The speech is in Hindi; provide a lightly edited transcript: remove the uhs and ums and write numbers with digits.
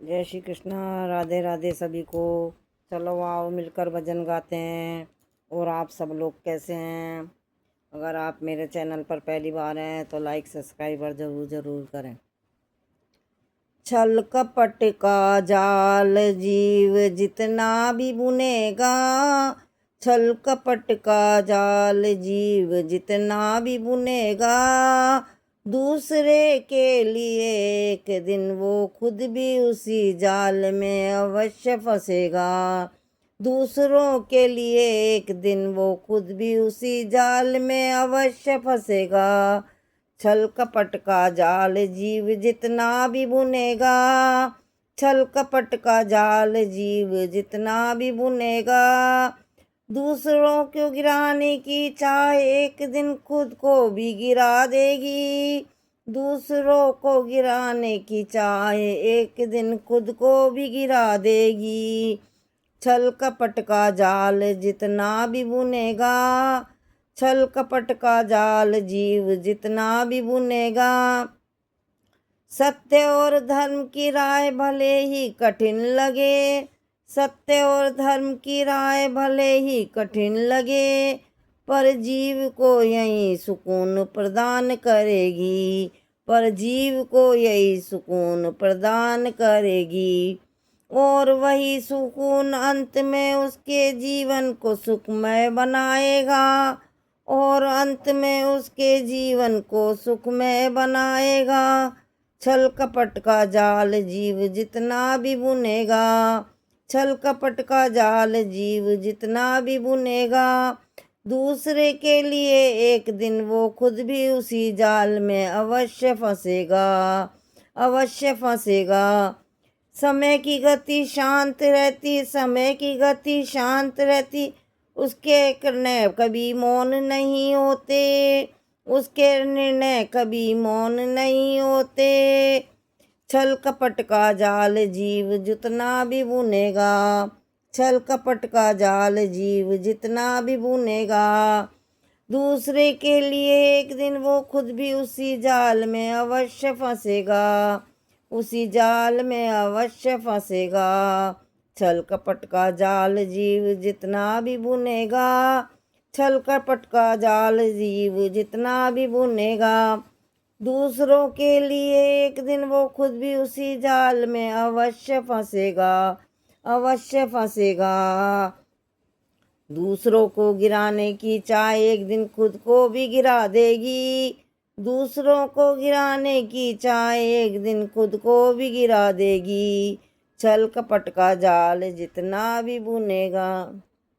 जय श्री कृष्णा। राधे राधे सभी को। चलो आओ मिलकर भजन गाते हैं। और आप सब लोग कैसे हैं? अगर आप मेरे चैनल पर पहली बार हैं तो लाइक सब्सक्राइब और ज़रूर ज़रूर करें। छल कपट का जाल जीव जितना भी बुनेगा, छल कपट का जाल जीव जितना भी बुनेगा, दूसरे के लिए एक दिन वो खुद भी उसी जाल में अवश्य फंसेगा। दूसरों के लिए एक दिन वो खुद भी उसी जाल में अवश्य फंसेगा। छल कपट का जाल जीव जितना भी बुनेगा, छल कपट का जाल जीव जितना भी बुनेगा, दूसरों को गिराने की चाह एक दिन खुद को भी गिरा देगी। दूसरों को गिराने की चाह एक दिन खुद को भी गिरा देगी। छल कपट का जाल जितना भी बुनेगा, छल कपट का जाल जीव जितना भी बुनेगा, सत्य और धर्म की राह भले ही कठिन लगे, सत्य और धर्म की राह भले ही कठिन लगे, पर जीव को यही सुकून प्रदान करेगी, पर जीव को यही सुकून प्रदान करेगी। और वही सुकून अंत में उसके जीवन को सुखमय बनाएगा, और अंत में उसके जीवन को सुखमय बनाएगा। छल कपट का जाल जीव जितना भी बुनेगा, छल कपट का जाल जीव जितना भी बुनेगा, दूसरे के लिए एक दिन वो खुद भी उसी जाल में अवश्य फंसेगा, अवश्य फंसेगा। समय की गति शांत रहती, समय की गति शांत रहती, उसके निर्णय कभी मौन नहीं होते, उसके निर्णय कभी मौन नहीं होते। छल कपट का जाल जीव जितना भी बुनेगा, छल कपट का जाल जीव जितना भी बुनेगा, दूसरे के लिए एक दिन वो खुद भी उसी जाल में अवश्य फंसेगा, उसी जाल में अवश्य फंसेगा। छल कपट का जाल जीव जितना भी बुनेगा, छल कपट का जाल जीव जितना भी बुनेगा, दूसरों के लिए एक दिन वो खुद भी उसी जाल में अवश्य फंसेगा, अवश्य फंसेगा। दूसरों को गिराने की चाह एक दिन खुद को भी गिरा देगी, दूसरों को गिराने की चाह एक दिन खुद को भी गिरा देगी। छल कपट का जाल जितना भी बुनेगा।